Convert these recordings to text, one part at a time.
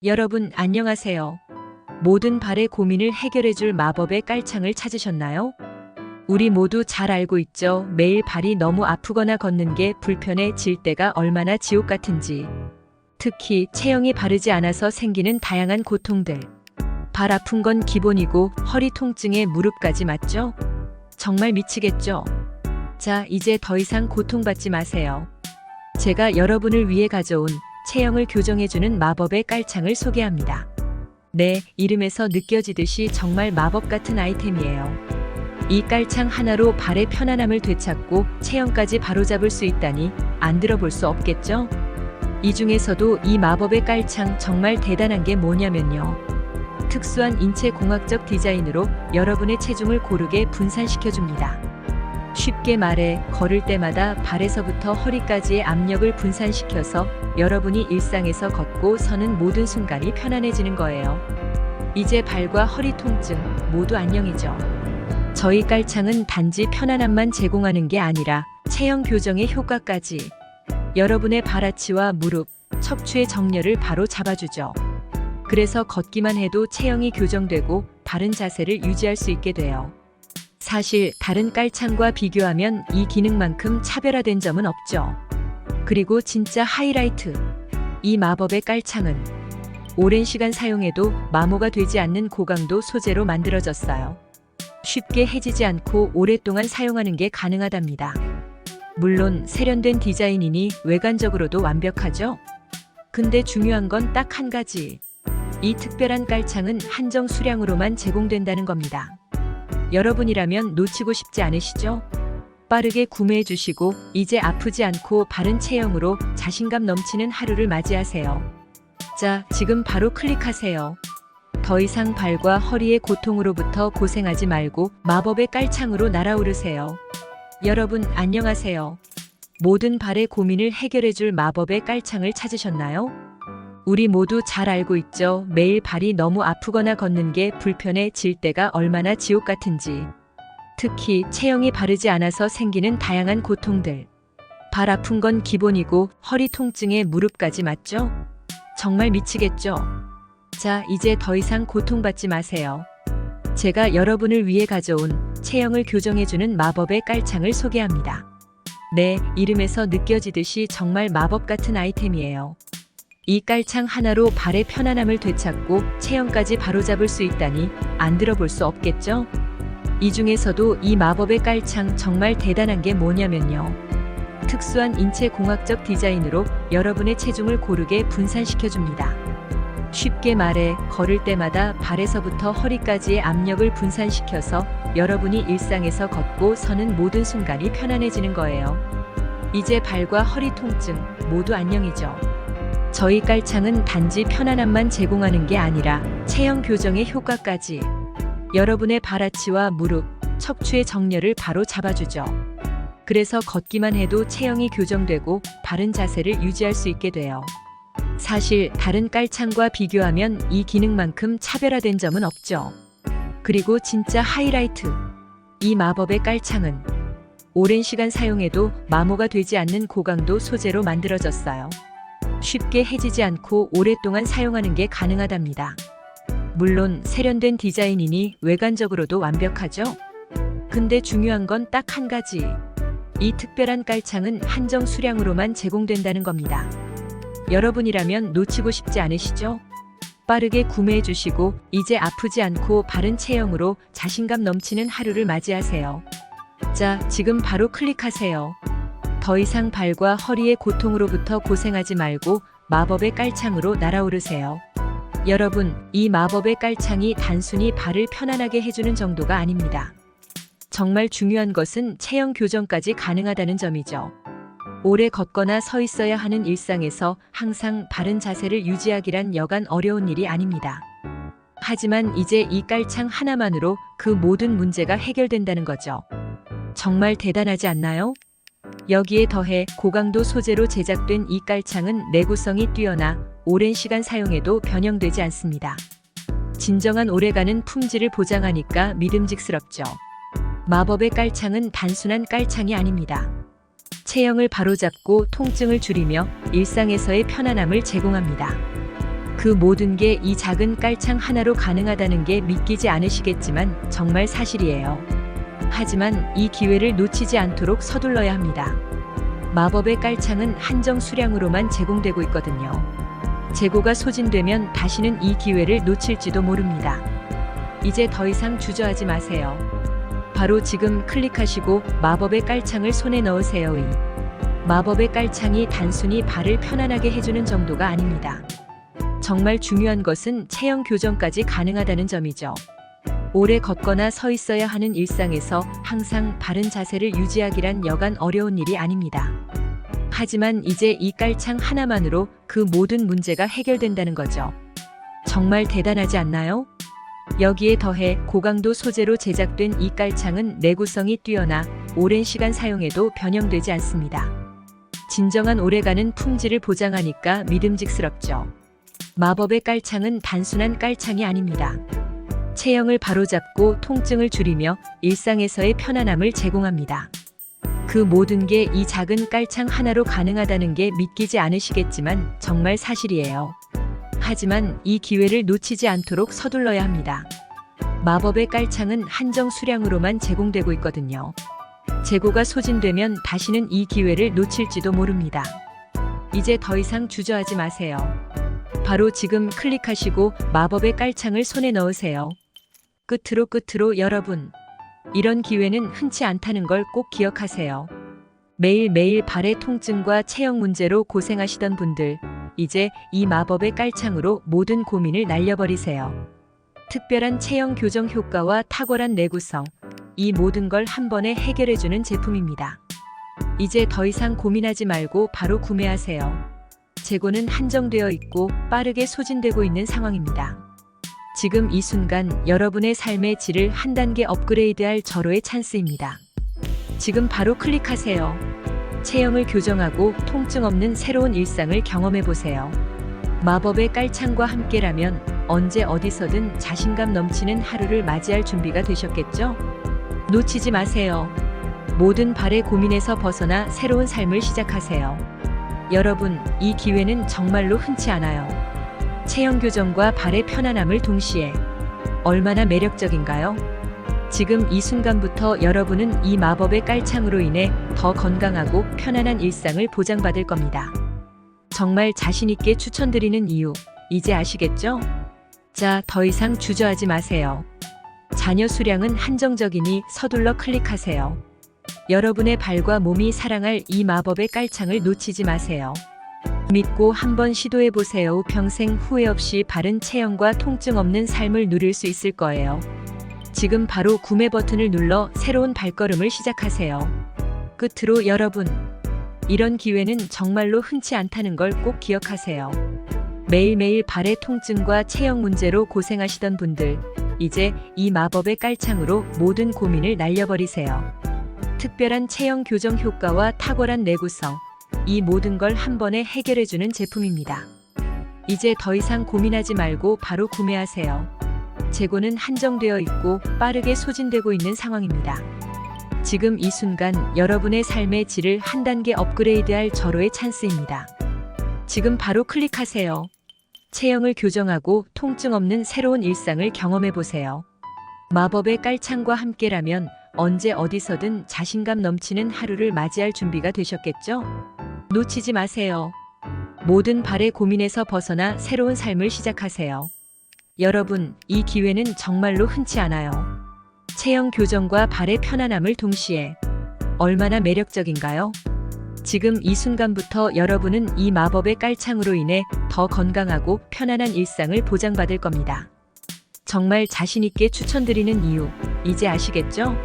여러분 안녕하세요. 모든 발의 고민을 해결해줄 마법의 깔창을 찾으셨나요? 우리 모두 잘 알고 있죠. 매일 발이 너무 아프거나 걷는 게 불편해질 때가 얼마나 지옥 같은지. 특히 체형이 바르지 않아서 생기는 다양한 고통들. 발 아픈 건 기본이고 허리 통증에 무릎까지 맞죠? 정말 미치겠죠? 자, 이제 더 이상 고통받지 마세요. 제가 여러분을 위해 가져온 체형을 교정해주는 마법의 깔창을 소개합니다. 네, 이름에서 느껴지듯이 정말 마법 같은 아이템이에요. 이 깔창 하나로 발의 편안함을 되찾고 체형까지 바로잡을 수 있다니 안 들어볼 수 없겠죠? 이 중에서도 이 마법의 깔창 정말 대단한 게 뭐냐면요. 특수한 인체 공학적 디자인으로 여러분의 체중을 고르게 분산시켜줍니다. 쉽게 말해 걸을 때마다 발에서부터 허리까지의 압력을 분산시켜서 여러분이 일상에서 걷고 서는 모든 순간이 편안해지는 거예요. 이제 발과 허리 통증 모두 안녕이죠. 저희 깔창은 단지 편안함만 제공하는 게 아니라 체형 교정의 효과까지. 여러분의 발아치와 무릎, 척추의 정렬을 바로 잡아주죠. 그래서 걷기만 해도 체형이 교정되고 바른 자세를 유지할 수 있게 돼요. 사실 다른 깔창과 비교하면 이 기능만큼 차별화된 점은 없죠. 그리고 진짜 하이라이트. 이 마법의 깔창은 오랜 시간 사용해도 마모가 되지 않는 고강도 소재로 만들어졌어요. 쉽게 해지지 않고 오랫동안 사용하는 게 가능하답니다. 물론 세련된 디자인이니 외관적으로도 완벽하죠? 근데 중요한 건 딱 한 가지. 이 특별한 깔창은 한정 수량으로만 제공된다는 겁니다. 여러분이라면 놓치고 싶지 않으시죠? 빠르게 구매해 주시고 이제 아프지 않고 바른 체형으로 자신감 넘치는 하루를 맞이하세요. 자, 지금 바로 클릭하세요. 더 이상 발과 허리의 고통으로부터 고생하지 말고 마법의 깔창으로 날아오르세요. 여러분 안녕하세요. 모든 발의 고민을 해결해줄 마법의 깔창을 찾으셨나요? 우리 모두 잘 알고 있죠. 매일 발이 너무 아프거나 걷는 게 불편해질 때가 얼마나 지옥 같은지. 특히 체형이 바르지 않아서 생기는 다양한 고통들. 발 아픈 건 기본이고 허리 통증에 무릎까지 맞죠? 정말 미치겠죠? 자, 이제 더 이상 고통받지 마세요. 제가 여러분을 위해 가져온 체형을 교정해주는 마법의 깔창을 소개합니다. 네, 이름에서 느껴지듯이 정말 마법 같은 아이템이에요. 이 깔창 하나로 발의 편안함을 되찾고 체형까지 바로잡을 수 있다니 안 들어볼 수 없겠죠? 이 중에서도 이 마법의 깔창 정말 대단한 게 뭐냐면요. 특수한 인체 공학적 디자인으로 여러분의 체중을 고르게 분산시켜줍니다. 쉽게 말해 걸을 때마다 발에서부터 허리까지의 압력을 분산시켜서 여러분이 일상에서 걷고 서는 모든 순간이 편안해지는 거예요. 이제 발과 허리 통증 모두 안녕이죠. 저희 깔창은 단지 편안함만 제공하는 게 아니라 체형 교정의 효과까지. 여러분의 발아치와 무릎, 척추의 정렬을 바로 잡아주죠. 그래서 걷기만 해도 체형이 교정되고 바른 자세를 유지할 수 있게 돼요. 사실 다른 깔창과 비교하면 이 기능만큼 차별화된 점은 없죠. 그리고 진짜 하이라이트. 이 마법의 깔창은 오랜 시간 사용해도 마모가 되지 않는 고강도 소재로 만들어졌어요. 쉽게 해지지 않고 오랫동안 사용하는 게 가능하답니다. 물론 세련된 디자인이니 외관적으로도 완벽하죠? 근데 중요한 건 딱 한 가지. 이 특별한 깔창은 한정 수량으로만 제공된다는 겁니다. 여러분이라면 놓치고 싶지 않으시죠? 빠르게 구매해 주시고 이제 아프지 않고 바른 체형으로 자신감 넘치는 하루를 맞이하세요. 자, 지금 바로 클릭하세요. 더 이상 발과 허리의 고통으로부터 고생하지 말고 마법의 깔창으로 날아오르세요. 여러분, 이 마법의 깔창이 단순히 발을 편안하게 해주는 정도가 아닙니다. 정말 중요한 것은 체형 교정까지 가능하다는 점이죠. 오래 걷거나 서 있어야 하는 일상에서 항상 바른 자세를 유지하기란 여간 어려운 일이 아닙니다. 하지만 이제 이 깔창 하나만으로 그 모든 문제가 해결된다는 거죠. 정말 대단하지 않나요? 여기에 더해 고강도 소재로 제작된 이 깔창은 내구성이 뛰어나 오랜 시간 사용해도 변형되지 않습니다. 진정한 오래가는 품질을 보장하니까 믿음직스럽죠. 마법의 깔창은 단순한 깔창이 아닙니다. 체형을 바로잡고 통증을 줄이며 일상에서의 편안함을 제공합니다. 그 모든 게 이 작은 깔창 하나로 가능하다는 게 믿기지 않으시겠지만 정말 사실이에요. 하지만 이 기회를 놓치지 않도록 서둘러야 합니다. 마법의 깔창은 한정 수량으로만 제공되고 있거든요. 재고가 소진되면 다시는 이 기회를 놓칠지도 모릅니다. 이제 더 이상 주저하지 마세요. 바로 지금 클릭하시고 마법의 깔창을 손에 넣으세요. 이 마법의 깔창이 단순히 발을 편안하게 해주는 정도가 아닙니다. 정말 중요한 것은 체형 교정까지 가능하다는 점이죠. 오래 걷거나 서 있어야 하는 일상에서 항상 바른 자세를 유지하기란 여간 어려운 일이 아닙니다. 하지만 이제 이 깔창 하나만으로 그 모든 문제가 해결된다는 거죠. 정말 대단하지 않나요? 여기에 더해 고강도 소재로 제작된 이 깔창은 내구성이 뛰어나 오랜 시간 사용해도 변형되지 않습니다. 진정한 오래가는 품질을 보장하니까 믿음직스럽죠. 마법의 깔창은 단순한 깔창이 아닙니다. 체형을 바로잡고 통증을 줄이며 일상에서의 편안함을 제공합니다. 그 모든 게 이 작은 깔창 하나로 가능하다는 게 믿기지 않으시겠지만 정말 사실이에요. 하지만 이 기회를 놓치지 않도록 서둘러야 합니다. 마법의 깔창은 한정 수량으로만 제공되고 있거든요. 재고가 소진되면 다시는 이 기회를 놓칠지도 모릅니다. 이제 더 이상 주저하지 마세요. 바로 지금 클릭하시고 마법의 깔창을 손에 넣으세요. 끝으로 여러분. 이런 기회는 흔치 않다는 걸 꼭 기억하세요. 매일매일 발의 통증과 체형 문제로 고생하시던 분들, 이제 이 마법의 깔창으로 모든 고민을 날려버리세요. 특별한 체형 교정 효과와 탁월한 내구성, 이 모든 걸 한 번에 해결해주는 제품입니다. 이제 더 이상 고민하지 말고 바로 구매하세요. 재고는 한정되어 있고 빠르게 소진되고 있는 상황입니다. 지금 이 순간 여러분의 삶의 질을 한 단계 업그레이드할 절호의 찬스입니다. 지금 바로 클릭하세요. 체형을 교정하고 통증 없는 새로운 일상을 경험해보세요. 마법의 깔창과 함께라면 언제 어디서든 자신감 넘치는 하루를 맞이할 준비가 되셨겠죠? 놓치지 마세요. 모든 발의 고민에서 벗어나 새로운 삶을 시작하세요. 여러분, 이 기회는 정말로 흔치 않아요. 체형 교정과 발의 편안함을 동시에 얼마나 매력적인가요? 지금 이 순간부터 여러분은 이 마법의 깔창으로 인해 더 건강하고 편안한 일상을 보장받을 겁니다. 정말 자신있게 추천드리는 이유, 이제 아시겠죠? 자, 더 이상 주저하지 마세요. 자녀 수량은 한정적이니 서둘러 클릭하세요. 여러분의 발과 몸이 사랑할 이 마법의 깔창을 놓치지 마세요. 믿고 한번 시도해보세요. 평생 후회 없이 바른 체형과 통증 없는 삶을 누릴 수 있을 거예요. 지금 바로 구매 버튼을 눌러 새로운 발걸음을 시작하세요. 끝으로 여러분, 이런 기회는 정말로 흔치 않다는 걸 꼭 기억하세요. 매일매일 발의 통증과 체형 문제로 고생하시던 분들, 이제 이 마법의 깔창으로 모든 고민을 날려버리세요. 특별한 체형 교정 효과와 탁월한 내구성, 이 모든 걸 한 번에 해결해주는 제품입니다. 이제 더 이상 고민하지 말고 바로 구매하세요. 재고는 한정되어 있고 빠르게 소진되고 있는 상황입니다. 지금 이 순간 여러분의 삶의 질을 한 단계 업그레이드할 절호의 찬스입니다. 지금 바로 클릭하세요. 체형을 교정하고 통증 없는 새로운 일상을 경험해보세요. 마법의 깔창과 함께라면 언제 어디서든 자신감 넘치는 하루를 맞이할 준비가 되셨겠죠? 놓치지 마세요. 모든 발의 고민에서 벗어나 새로운 삶을 시작하세요. 여러분, 이 기회는 정말로 흔치 않아요. 체형 교정과 발의 편안함을 동시에 얼마나 매력적인가요? 지금 이 순간부터 여러분은 이 마법의 깔창으로 인해 더 건강하고 편안한 일상을 보장받을 겁니다. 정말 자신있게 추천드리는 이유, 이제 아시겠죠?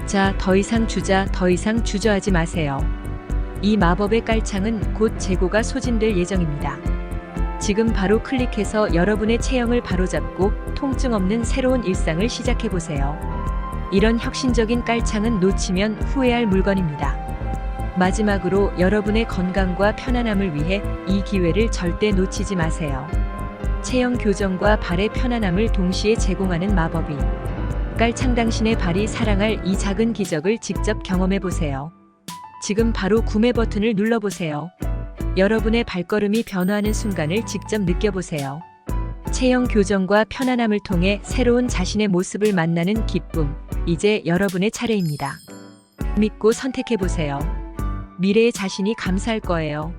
자, 더 이상 주저하지 마세요. 이 마법의 깔창은 곧 재고가 소진될 예정입니다. 지금 바로 클릭해서 여러분의 체형을 바로잡고 통증 없는 새로운 일상을 시작해보세요. 이런 혁신적인 깔창은 놓치면 후회할 물건입니다. 마지막으로 여러분의 건강과 편안함을 위해 이 기회를 절대 놓치지 마세요. 체형 교정과 발의 편안함을 동시에 제공하는 마법이 깔창, 당신의 발이 사랑할 이 작은 기적을 직접 경험해보세요. 지금 바로 구매 버튼을 눌러보세요. 여러분의 발걸음이 변화하는 순간을 직접 느껴보세요. 체형 교정과 편안함을 통해 새로운 자신의 모습을 만나는 기쁨, 이제 여러분의 차례입니다. 믿고 선택해보세요. 미래의 자신이 감사할 거예요.